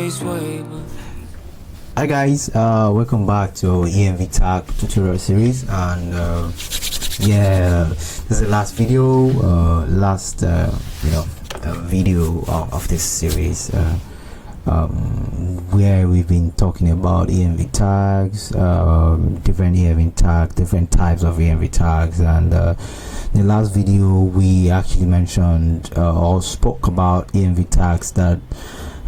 this way, but Hi guys, welcome back to EMV Tag tutorial series, and yeah, this is the last video, video of this series, where we've been talking about EMV tags, different EMV tags, different types of EMV tags, and in the last video we actually mentioned or spoke about EMV tags that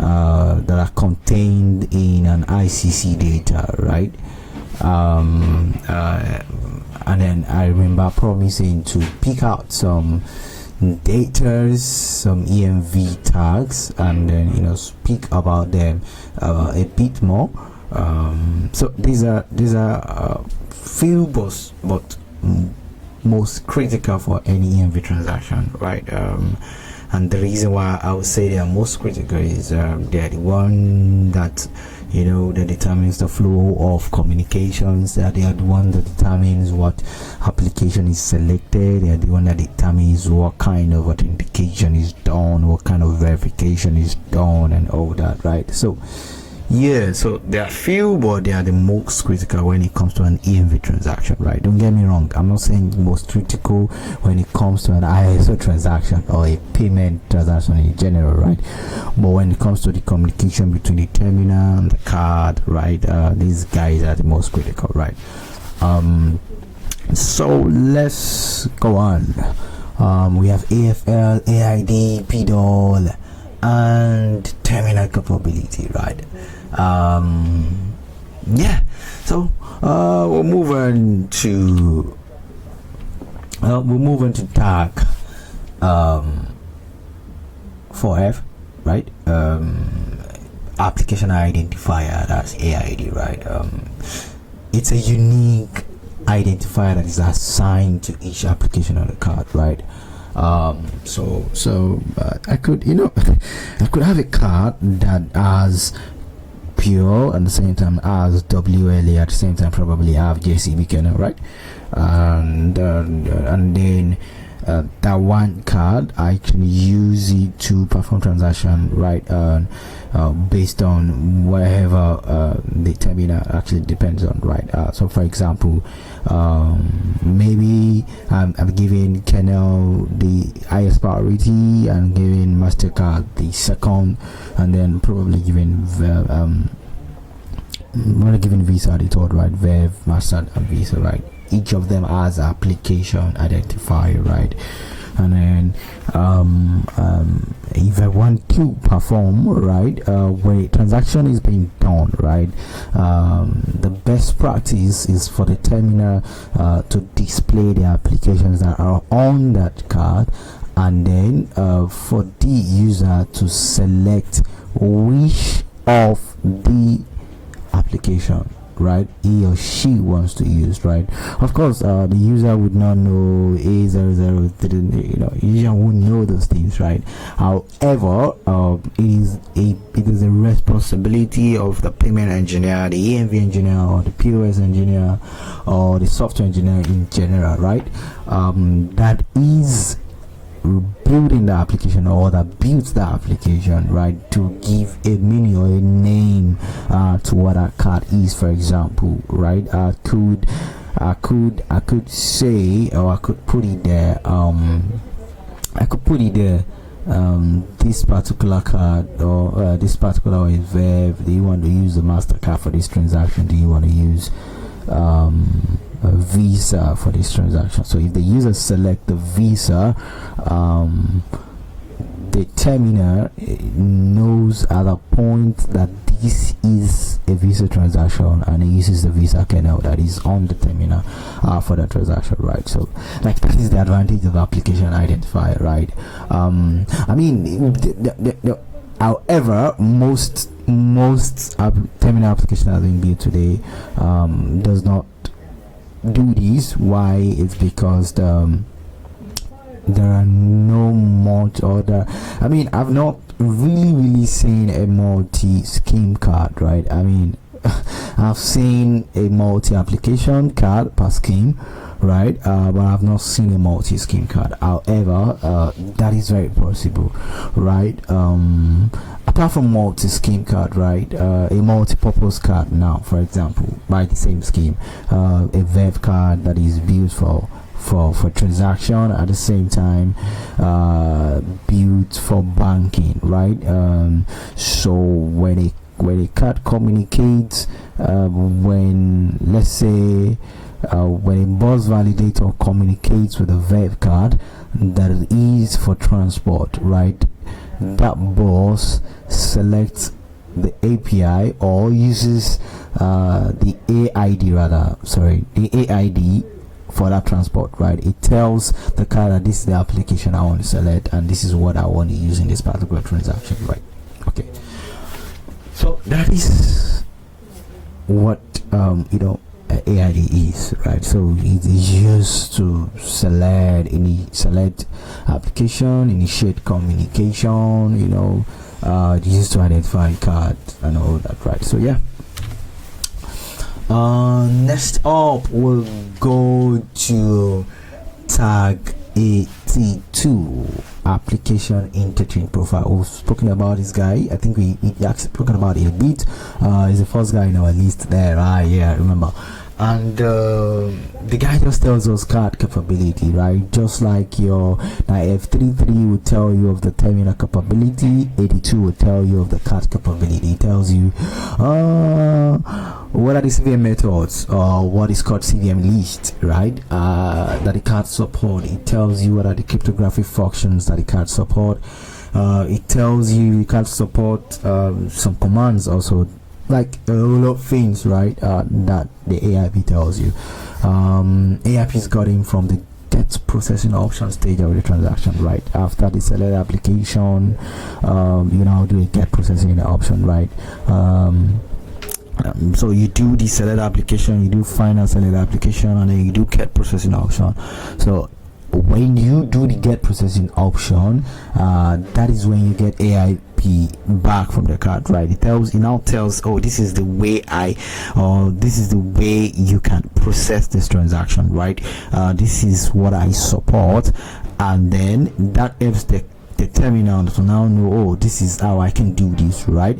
are contained in an ICC data, right? And then I remember promising to pick out some data, some EMV tags, and then speak about them a bit more. So these are few but most critical for any EMV transaction, right? And the reason why I would say they are most critical is they are the one that that determines the flow of communications. They are the one that determines what application is selected. They are the one that determines what kind of authentication is done, what kind of verification is done, and all that, right? So yeah, so there are few, but they are the most critical when it comes to an EMV transaction, right? Don't get me wrong, I'm not saying most critical when it comes to an ISO transaction or a payment transaction in general, right? But when it comes to the communication between the terminal and the card, right, these guys are the most critical, right? So let's go on. We have AFL, AID, PDOL, and terminal capability, right? Yeah, so we'll move on to tag 4F, right? Application identifier, that's AID, right? It's a unique identifier that is assigned to each application on the card, right? So I could I could have a card that has pure at the same time as WLA, at the same time probably have JCB kernel, right? And then that one card I can use it to perform transaction, right? Based on wherever the terminal actually depends on, right? So for example, maybe I'm giving kernel the highest priority and giving MasterCard the second, and then probably giving Visa the third, right? Verve, Master, and Visa, right? Each of them has application identifier, right? And then if I want to perform, right, when a transaction is being done, right, the best practice is for the terminal to display the applications that are on that card, and then for the user to select which of the application, right, he or she wants to use, right? Of course, the user would not know A00, user won't know those things, right? However, it is a responsibility of the payment engineer, the EMV engineer, or the POS engineer, or the software engineer in general, right? That is building the application, or that builds the application, right, to give a meaning or a name to what that card is. For example, right, I could say, or I could put it there, this particular card, or this particular is Verve. Do you want to use the MasterCard for this transaction? Do you want to use a Visa for this transaction? So if the user select the Visa, the terminal knows at a point that this is a Visa transaction, and it uses the Visa kernel that is on the terminal for that transaction, right? So like, that is the advantage of application identifier, right? I mean, however, most terminal application that are being built today does not do this. Why? It's because there are no much other, I mean, I've not really seen a multi-scheme card, right? I mean, I've seen a multi-application card per scheme, right? But I've not seen a multi-scheme card. However, that is very possible, right? Apart apart from multi-scheme card, right, a multi-purpose card now, for example, by the same scheme, a VEV card that is built for transaction, at the same time built for banking, right? So when a card communicates, when, let's say, when a bus validator communicates with a VEV card that it is for transport, right, that bus selects the API or uses the AID, the AID for that transport, right? It tells the card that this is the application I want to select and this is what I want to use in this particular transaction, right? Okay, so that is what AID is, right? So it is used to select application, initiate communication, used to identify card and all that, right? So yeah. Next up we'll go to tag 82, application interchange profile. We've spoken about this guy. I think we actually spoken about it a bit. He's the first guy in our list there, right? Yeah, remember. And the guy just tells us card capability, right? Just like your F33 will tell you of the terminal capability, 82 will tell you of the card capability. It tells you what are the CVM methods, or what is called CVM list, right? That the card support. It tells you what are the cryptographic functions that the card support. It tells you card support some commands also, like a lot of things, right? That the AIP tells you. AIP is gotten from the get processing option stage of the transaction, right? After the select application, you now do a get processing option, right? So you do the select application, you do final select application, and then you do get processing option. So when you do the get processing option, that is when you get AIP back from the card, right? It now tells, oh, this is the way this is the way you can process this transaction, right? This is what I support, and then that helps the terminal to now know, oh, this is how I can do this, right?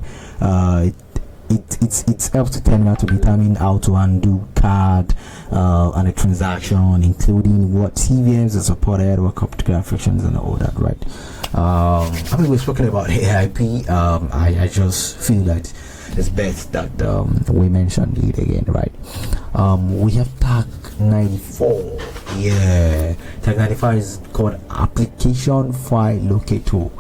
It helps the terminal to determine how to undo card and a transaction, including what CVMs are supported, what cryptographic functions, and all that, right? I mean, we've spoken about AIP. I just feel that it's best that we mentioned it again, right? We have tag 94. Yeah, tag 95 is called application file locator.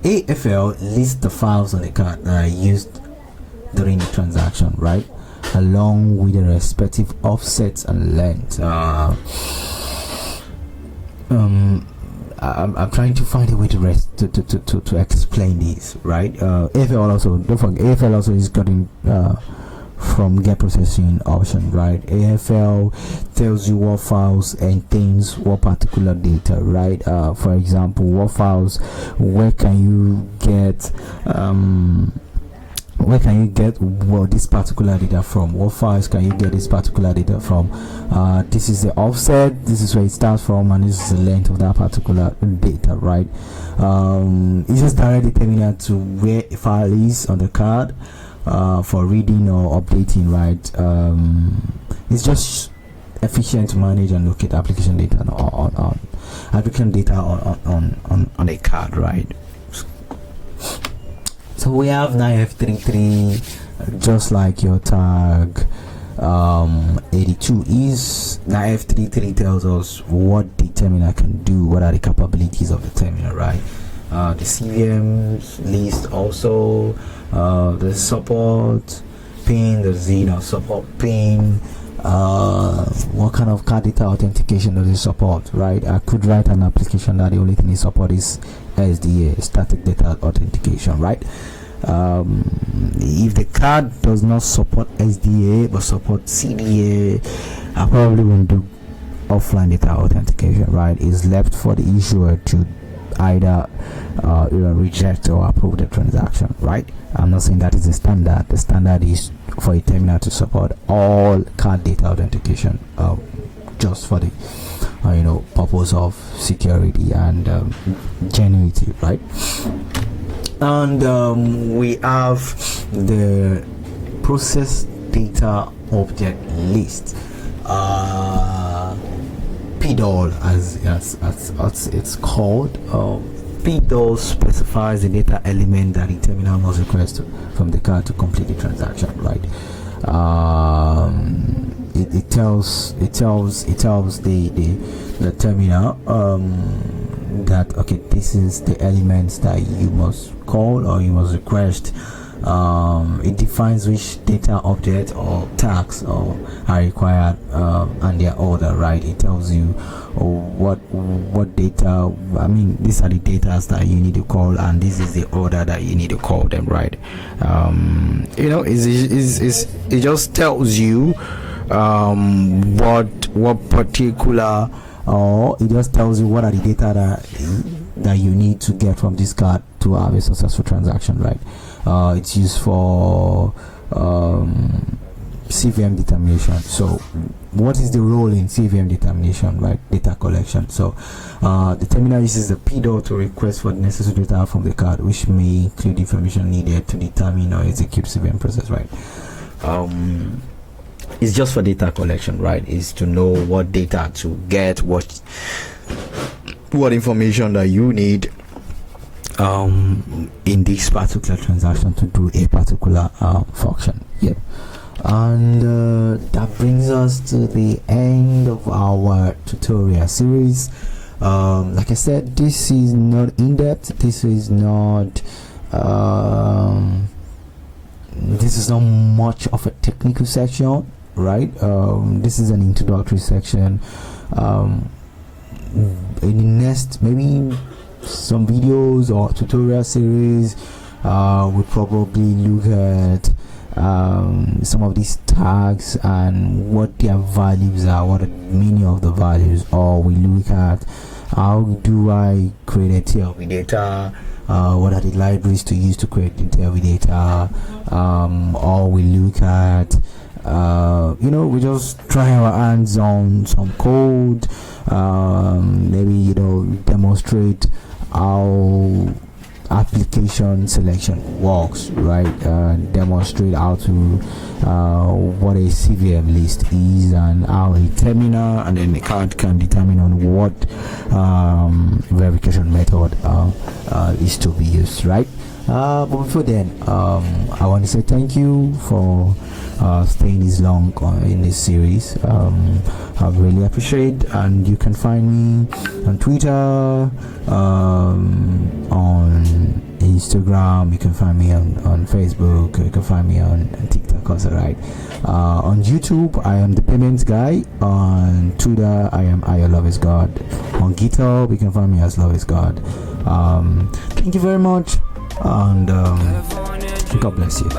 AFL lists the files on the card that are used during the transaction, right, along with the respective offsets and lengths. I'm trying to find a way to explain this, right? AFL also, don't forget, AFL also is getting from get processing option, right? AFL tells you what files and things, what particular data, right? For example, what files, where can you get this particular data from? What files can you get this particular data from? This is the offset, this is where it starts from, and this is the length of that particular data, right? It's just directly determined to where a file is on the card for reading or updating, right? It's just efficient to manage and locate application data on application data on a card, right? So we have 9F33, just like your tag 82 is. 9F33 tells us what the terminal can do, what are the capabilities of the terminal, right? The CVMs list also, the support pin, the support pin, what kind of card data authentication does it support, right? I could write an application that the only thing it support is SDA, static data authentication, right? If the card does not support SDA but support CDA, I probably won't do offline data authentication, right? It's left for the issuer to either reject or approve the transaction, right? I'm not saying that is the standard. The standard is for a terminal to support all card data authentication, just for the purpose of security and genuinity, right? And we have the process data object list, PDOL as it's called. PDOL specifies the data element that the terminal must request from the card to complete the transaction, right? It tells the terminal that, okay, this is the elements that you must call or you must request. It defines which data object or tags are required and their order, right? It tells you what data, these are the data that you need to call, and this is the order that you need to call them, right? It just tells you what particular, or it just tells you what are the data that you need to get from this card to have a successful transaction, right? It's used for CVM determination. So what is the role in CVM determination, right? Data collection. So the terminal uses the PDOL to request for the necessary data from the card, which may include information needed to determine or execute CVM process, right? It's just for data collection, right? Is to know what data to get, what information that you need in this particular transaction to do a particular function. Yep. And that brings us to the end of our tutorial series. Like I said, this is not in-depth. This is not much of a technical section, right? This is an introductory section. In the next maybe some videos or tutorial series, we'll probably look at some of these tags and what their values are, what the meaning of the values, or we look at how do I create a TLV data, what are the libraries to use to create the TLV data, or we look at we just try our hands on some code, maybe demonstrate how application selection works, right? Demonstrate how to what a CVM list is and how a terminal and then the card can determine on what verification method is to be used, right? But before then, I want to say thank you for staying this long in this series. I really appreciate, and you can find me on Twitter, on Instagram, you can find me on Facebook, you can find me on TikTok also, right? On YouTube, I am the Payments Guy. On Twitter, I am Your Love Is God. On GitHub, you can find me as Love Is God. Thank you very much, and God bless you.